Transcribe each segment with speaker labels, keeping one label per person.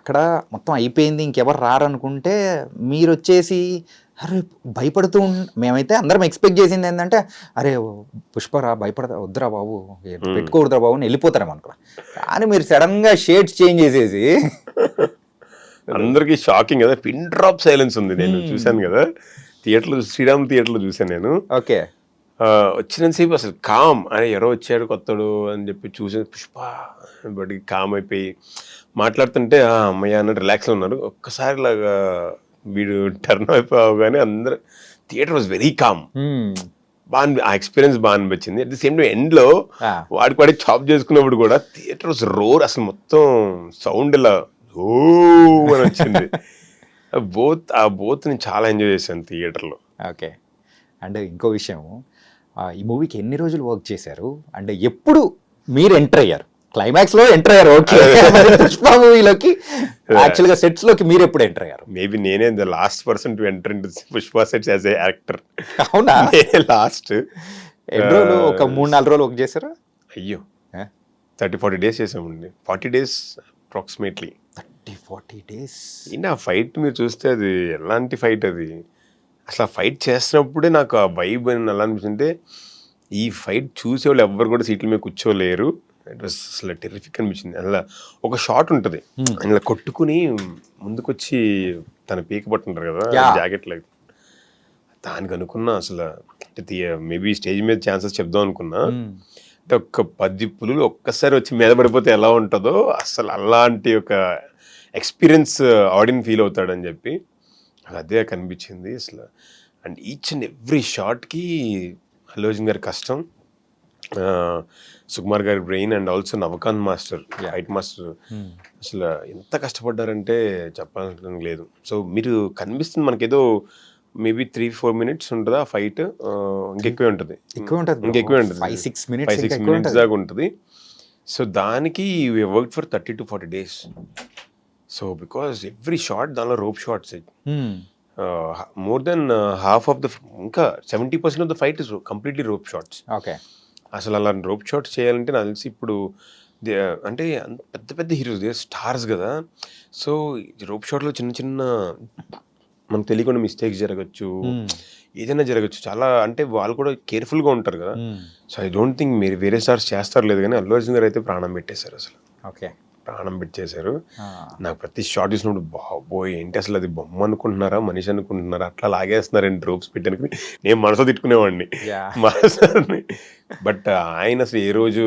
Speaker 1: అక్కడ మొత్తం అయిపోయింది ఇంకెవరు రారనుకుంటే మీరు వచ్చేసి అరే భయపడుతూ మేమైతే అందరం ఎక్స్పెక్ట్ చేసింది ఏంటంటే అరే పుష్పరా భయపడతా వద్దురా బాబు పెట్టుకోవద్దురా బాబు అని వెళ్ళిపోతారేమో అనుకున్నా. కానీ మీరు సడన్ గా షేడ్స్ చేంజ్ చేసేసి
Speaker 2: అందరికి షాకింగ్ కదా, పిన్ డ్రాప్ సైలెన్స్ ఉంది. నేను చూశాను కదా థియేటర్లో, శ్రీరామ్ థియేటర్లో చూశాను నేను.
Speaker 1: ఓకే,
Speaker 2: వచ్చినంతసేపు అసలు కామ్ అని ఎవరో వచ్చాడు కొత్తడు అని చెప్పి చూసి పుష్ప బట్ కామ్ అయిపోయి మాట్లాడుతుంటే అమ్మయ్య అన్నట్టు రిలాక్స్లో ఉన్నారు. ఒక్కసారి లాగా వీడు టర్న్ అయిపోగానే అందరు థియేటర్ వాజ్ వెరీ కామ్. బాగా ఆ ఎక్స్పీరియన్స్ బాగా అనిపించింది. అట్ ది సేమ్ టైం ఎండ్లో వాడికి చాప్ చేసుకున్నప్పుడు కూడా థియేటర్ వాజ్ రోర్, అసలు మొత్తం సౌండ్ ఇలా ఓ అని వచ్చింది. ఆ బోత్ నేను చాలా ఎంజాయ్ చేశాను థియేటర్లో.
Speaker 1: ఓకే. అండ్ ఇంకో విషయం, ఈ మూవీకి ఎన్ని రోజులు వర్క్ చేశారు? అంటే ఎప్పుడు మీరు ఎంటర్ అయ్యారు? క్లైమాక్స్ లో ఎంటర్ అయ్యారు, ఓకే. పుష్ప మూవీలోకి యాక్చువల్ గా సెట్స్ లోకి మీరు ఎప్పుడు ఎంటర్ అయ్యారు?
Speaker 2: మేబీ నేనే the last person to enter in Pushpa sets as a actor.
Speaker 1: అవునా?
Speaker 2: లాస్ట్
Speaker 1: ఎన్ని రోజులు? ఒక 3-4 రోజులు వర్క్ చేశారు?
Speaker 2: అయ్యో 30-40 days చేసామండి. 40 days అప్రాక్సిమేట్లీ.
Speaker 1: 30-40 days.
Speaker 2: ఆ ఫైట్ మీరు చూస్తే అది ఎలాంటి ఫైట్ అది, అసలు ఆ ఫైట్ చేస్తున్నప్పుడే నాకు ఆ వైబ్ అని ఎలా అనిపిస్తుంటే, ఈ ఫైట్ చూసేవాళ్ళు ఎవ్వరు కూడా సీట్ల మీద కూర్చోలేరు. ఇట్ వాస్ అసలు టెరిఫిక్ అనిపించింది. అలా ఒక షాట్ ఉంటుంది, ఇలా కొట్టుకుని ముందుకొచ్చి తన పీక పట్టుంటారు కదా జాకెట్ లాగా, దానికి అనుకున్నా అసలు మేబీ స్టేజ్ మీద ఛాన్సెస్ చెప్దాం అనుకున్నా. అంటే ఒక్క 10 పులులు ఒక్కసారి వచ్చి మీద పడిపోతే ఎలా ఉంటుందో అసలు అలాంటి ఒక ఎక్స్పీరియన్స్ ఆడియన్స్ ఫీల్ అవుతాడని చెప్పి అదే కనిపించింది అసలు. అండ్ ఈచ్ అండ్ ఎవ్రీ షాట్కి అల్లు అర్జున్ గారి కష్టం, సుకుమార్ గారి brain, and also Navakanth master, fight master అసలు ఎంత కష్టపడ్డారంటే చెప్పాలని లేదు. సో మీరు కనిపిస్తుంది మనకేదో మేబీ 3-4 minutes ఉంటుందా ఫైట్, ఇంకెక్కువే ఉంటుంది, ఇంకెక్కువే ఉంటుంది,
Speaker 1: 5-6
Speaker 2: minutes దాకా ఉంటుంది. సో దానికి work for 30-40 days. So because every shot దానిలో rope shots, more than half of the, ఇంకా 70% of the fight is completely rope shots.
Speaker 1: Okay.
Speaker 2: అసలు అలా రోప్ షాట్స్ చేయాలంటే నాకు తెలిసి ఇప్పుడు అంటే పెద్ద పెద్ద హీరోస్ స్టార్స్ కదా, సో రోప్ షాట్లో చిన్న చిన్న మనకు తెలియకుండా మిస్టేక్స్ జరగచ్చు, ఏదైనా జరగచ్చు చాలా. అంటే వాళ్ళు కూడా కేర్ఫుల్గా ఉంటారు కదా. సో ఐ డోంట్ థింక్ మీరు వేరే స్టార్స్ చేస్తారు లేదు, కానీ అల్లు అర్జున్ గారు అయితే ప్రాణం పెట్టేశారు అసలు.
Speaker 1: ఓకే,
Speaker 2: ప్రాణం పెట్టేశారు. నాకు ప్రతి షాట్ చూసినప్పుడు బాబోయ్ ఏంటి అసలు అది బొమ్మ అనుకుంటున్నారా మనిషి అనుకుంటున్నారా అట్లా లాగేస్తున్నారండి డ్రోప్స్ పెట్టడానికి నేను మనసు తిట్టుకునేవాడిని మాస్టర్ని. బట్ ఆయన అసలు ఏ రోజు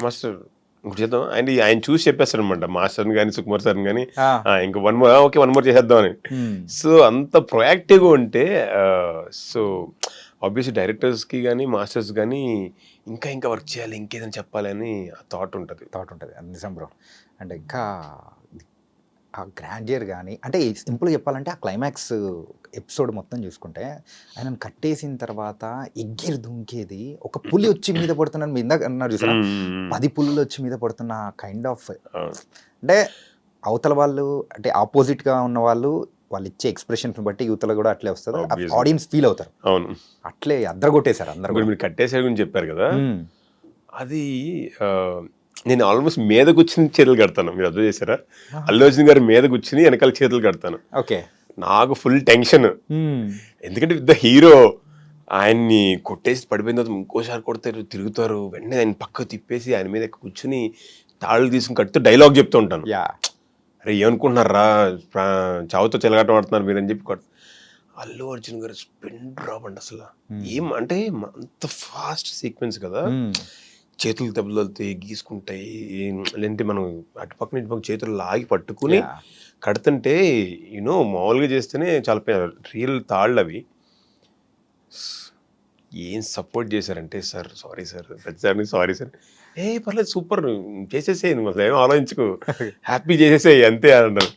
Speaker 2: మాస్టర్ ఇంకోటి చేద్దాం ఆయన చూసి చెప్పేస్తాడు అనమాట, మాస్టర్ని కానీ సుకుమార్ సార్ని కానీ ఇంకా 1 more, ఓకే 1 more చేసేద్దాం అని. సో అంత ప్రొయాక్టివ్గా ఉంటే, సో ఆబ్వియస్లీ డైరెక్టర్స్కి కానీ మాస్టర్స్ కానీ ఇంకా ఇంకా వర్క్ చేయాలి, ఇంకేదైనా చెప్పాలి అని థాట్ ఉంటుంది.
Speaker 1: అది నిజం బ్రో. అంటే ఇంకా ఆ గ్రాండియర్ కానీ, అంటే సింపుల్గా చెప్పాలంటే ఆ క్లైమాక్స్ ఎపిసోడ్ మొత్తం చూసుకుంటే ఆయనను కట్టేసిన తర్వాత ఎగ్గిరి దుంకేది, ఒక పులి వచ్చి మీద పడుతున్నాను మీ ఇందాక అన్నారు చూసారా, 10 పులులు వచ్చి మీద పడుతున్న కైండ్ ఆఫ్, అంటే అవతల వాళ్ళు అంటే ఆపోజిట్గా ఉన్న వాళ్ళు ఇచ్చే ఎక్స్ప్రెషన్స్ బట్టి యువతలో కూడా అట్లే వస్తుంది, ఆడియన్స్ ఫీల్ అవుతారు.
Speaker 2: అవును,
Speaker 1: అట్లే అద్దరగొట్టేశారు అందరూ.
Speaker 2: మీరు కట్టేసే గురించి చెప్పారు కదా, అది నేను ఆల్మోస్ట్ మీద కూర్చుని చేతులు కడతాను. మీరు అర్థం చేశారా? అల్లు అర్జున్ గారి మీద కూర్చుని వెనకాల చేతులు కడతాను.
Speaker 1: ఓకే,
Speaker 2: నాకు ఫుల్ టెన్షన్, ఎందుకంటే విత్ ద హీరో ఆయన్ని కొట్టేసి పడిపోయిన తర్వాత ఇంకోసారి కొడతారు, తిరుగుతారు, వెంటనే ఆయన పక్కకు తిప్పేసి ఆయన మీద కూర్చుని తాళ్ళు తీసుకుని కడుతూ డైలాగ్ చెప్తూ ఉంటాను. అరే ఏమనుకుంటున్నారా చావుతో చెలగాటం ఆడుతున్నారు మీరు అని చెప్పి అల్లు అర్జున్ గారు స్పిన్ డ్రాప్ అండి అసలు. ఏం అంటే అంత ఫాస్ట్ సీక్వెన్స్ కదా, చేతులు దెబ్బలుతాయి, గీసుకుంటాయి, లేదంటే మనం అటుపక్కన ఇటుపక్క చేతులు లాగి పట్టుకుని కడుతుంటే యూనో మామూలుగా చేస్తేనే చాలా రియల్ తాళ్ళు అవి. ఏం సపోర్ట్ చేశారంటే సార్ సారీ సార్ ప్రతిసారి సారీ సార్, పర్లేదు సూపర్ చేసేసేయి మళ్ళీ ఏమో ఆలోచించుకో హ్యాపీ చేసేసేయి అంతే అన్నారు.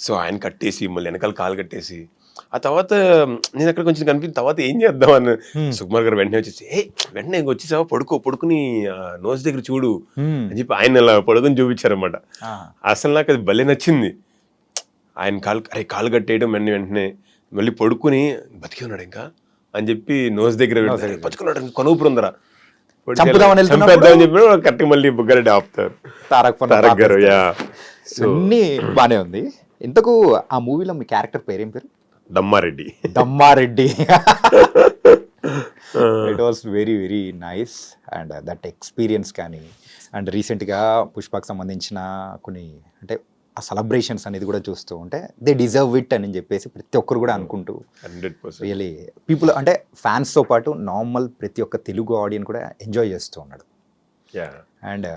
Speaker 2: సో ఆయన కట్టేసి మళ్ళీ వెనకాల కాలు కట్టేసి ఆ తర్వాత నేను అక్కడ కొంచెం కనిపించిన తర్వాత ఏం చేద్దాం అని సుకుమార్ గారు వెంటనే వచ్చేసి వెంటనే వచ్చేసావా పడుకుని నోస్ దగ్గర చూడు అని చెప్పి ఆయన ఇలా పడుకుని చూపించారన్నమాట. అసలు నాకు అది భలే నచ్చింది. ఆయన కాలు కట్టేయడం వెంటనే మళ్ళీ పడుకుని బతికి ఉన్నాడు ఇంకా అని చెప్పి నోస్ దగ్గర బతుకున్నాడు, కొనుగుపురు ఉందరా చంపేద్దామని చెప్పి కరెక్ట్ మళ్ళీ బుగ్గారెడ్డి ఆపుతారు తారక్ గారు.
Speaker 1: అన్నీ బాగానే ఉంది. ఇంతకు ఆ మూవీలో మీ క్యారెక్టర్ పేరేం పేరు?
Speaker 2: Dammareddy.
Speaker 1: Dammareddy. It was very very nice and that experience కానీ అండ్ రీసెంట్గా పుష్పకు సంబంధించిన కొన్ని అంటే ఆ సెలబ్రేషన్స్ అనేది కూడా చూస్తూ ఉంటే దే డిజర్వ్ ఇట్ అని చెప్పేసి ప్రతి ఒక్కరు కూడా అనుకుంటూ
Speaker 2: 100%.
Speaker 1: రియలీ పీపుల్ అంటే ఫ్యాన్స్తో పాటు నార్మల్ ప్రతి ఒక్క తెలుగు ఆడియన్స్ కూడా ఎంజాయ్ చేస్తూ ఉన్నాడు.
Speaker 2: Yeah.
Speaker 1: అండ్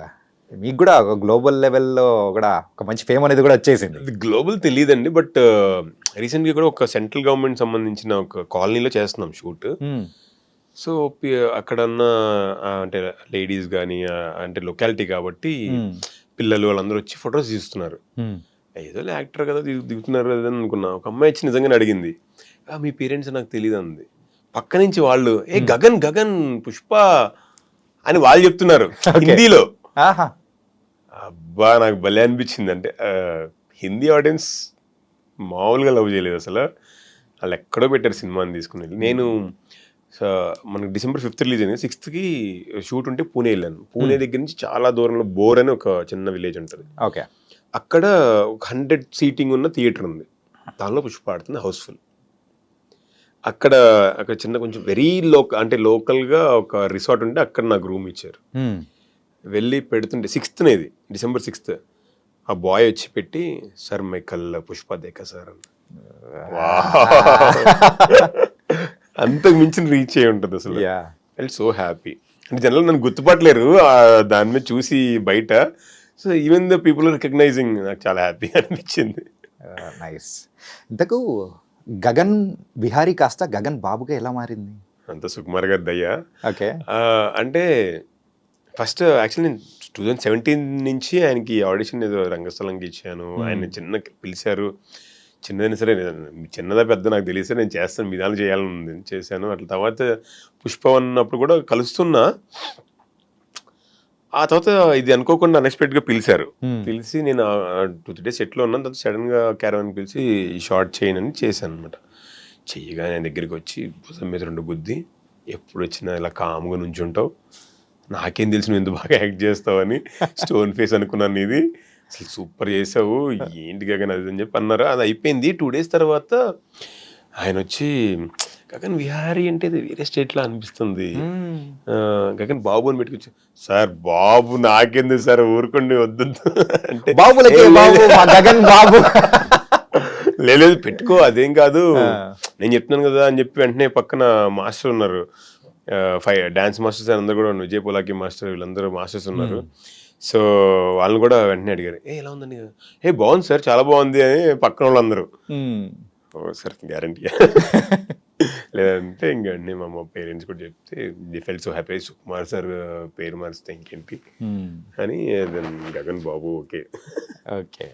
Speaker 1: మీకు కూడా ఒక గ్లోబల్ లెవెల్లో కూడా ఒక మంచి ఫేమ్ అనేది కూడా వచ్చేసింది.
Speaker 2: ఇది గ్లోబల్ తెలియదండి, బట్ రీసెంట్గా కూడా ఒక సెంట్రల్ గవర్నమెంట్ సంబంధించిన ఒక కాలనీలో చేస్తున్నాం షూట్. సో అక్కడన్న అంటే లేడీస్ కానీ అంటే లొకాలిటీ కాబట్టి పిల్లలు వాళ్ళందరూ వచ్చి ఫొటోస్ తీస్తున్నారు. ఏదో యాక్టర్ కదా దిగుతున్నారు కదా అని అనుకున్నా. ఒక అమ్మాయి వచ్చి నిజంగానే అడిగింది, మీ పేరెంట్స్ నాకు తెలియదు అంది. పక్క నుంచి వాళ్ళు గగన్ గగన్ పుష్ప అని వాళ్ళు చెప్తున్నారు హిందీలో. అబ్బా నాకు భలే అనిపించింది. అంటే హిందీ ఆడియన్స్ మామూలుగా లవ్ చేయలేదు అసలు. వాళ్ళు ఎక్కడో పెట్టారు సినిమాని తీసుకుని. నేను మనకి December 5th రిలీజ్ అయింది. 6th షూట్ ఉంటే పూణే వెళ్ళాను. పూణే దగ్గర నుంచి చాలా దూరంలో బోర్ అని ఒక చిన్న విలేజ్ ఉంటుంది.
Speaker 1: ఓకే.
Speaker 2: అక్కడ ఒక 100 సీటింగ్ ఉన్న థియేటర్ ఉంది. దానిలో పుష్ప ఆడుతుంది, హౌస్ఫుల్. అక్కడ చిన్న కొంచెం వెరీ అంటే లోకల్గా ఒక రిసార్ట్ ఉంటే అక్కడ నాకు రూమ్ ఇచ్చారు. వెళ్ళి పెడుతుంటే 6th ఇది December 6th ఆ బాయ్ వచ్చి పెట్టి, సార్ మై కల్ పుష్ప దేకా సార్ అన్న. అంతకు మించిన రీచ్ అయి ఉంటుంది అసలు. I so happy. అంటే జనరల్ నన్ను గుర్తుపట్టలేరు దాని మీద చూసి బయట. So even the people recognizing నాకు చాలా హ్యాపీ అనిపించింది.
Speaker 1: నైస్. ఇంతకు గగన్ బిహారీ కాస్త గగన్ బాబుగా ఎలా మారింది?
Speaker 2: అంత సుకుమార్ గారి దయ్యా.
Speaker 1: ఓకే.
Speaker 2: అంటే ఫస్ట్ యాక్చువల్లీ నేను 2017 నుంచి ఆయనకి ఆడిషన్ ఏదో రంగస్థలంకి ఇచ్చాను. ఆయన చిన్న పిలిచారు. చిన్నదైనా సరే, చిన్నదా పెద్ద నాకు తెలియదు, నేను చేస్తాను, మీ దానిలో చేయాలని ఉంది, చేశాను. అట్లా తర్వాత పుష్ప అన్నప్పుడు కూడా కలుస్తున్నా. ఆ తర్వాత ఇది అనుకోకుండా అన్ఎక్స్పెక్టెడ్గా పిలిచారు. పిలిచి నేను 2-3 days సెట్లో ఉన్నాను. తర్వాత సడన్గా క్యారవాన్ పిలిచి ఈ షార్ట్ చేయనని చేశాను అనమాట. చెయ్యగా ఆయన దగ్గరికి వచ్చి భుజం మీద 2 గుద్ది, ఎప్పుడు వచ్చినా ఇలా కామ్గా నుంచుంటావు, నాకేం తెలిసి నువ్వు ఎంత బాగా యాక్ట్ చేస్తావు అని. స్టోన్ ఫేస్ అనుకున్నాను, ఇది అసలు సూపర్ చేసావు, ఏంటి గగన్ అది అని చెప్పి అన్నారు. అది అయిపోయింది. 2 days తర్వాత ఆయన వచ్చి, గగన్ విహారీ అంటే ఇది వేరే స్టేట్లో అనిపిస్తుంది, గగన్ బాబు అని పెట్టుకొచ్చి, సార్ బాబు నాకెందుకు సార్, ఊరుకోండి వద్దు అంటే,
Speaker 1: గగన్ బాబు
Speaker 2: లేదు పెట్టుకో అదేం కాదు నేను చెప్తున్నాను కదా అని చెప్పి వెంటనే పక్కన మాస్టర్ ఉన్నారు, డాన్స్ మాస్టర్స్ అందరూ కూడా, విజయ్ పోలాకి మాస్టర్, వీళ్ళందరూ మాస్టర్స్ ఉన్నారు. సో వాళ్ళని కూడా వెంటనే అడిగారు, ఎలా ఉందండి, బాగుంది సార్, చాలా బాగుంది అని పక్కన వాళ్ళందరూ. ఓ సార్ గ్యారంటీ లేదంటే ఇంకండి మా పేరెంట్స్ కూడా చెప్తే the felt so happy, Sukumar sir పేరు మారిస్తే ఇంకేంటి అని. గగన్ బాబు ఓకే.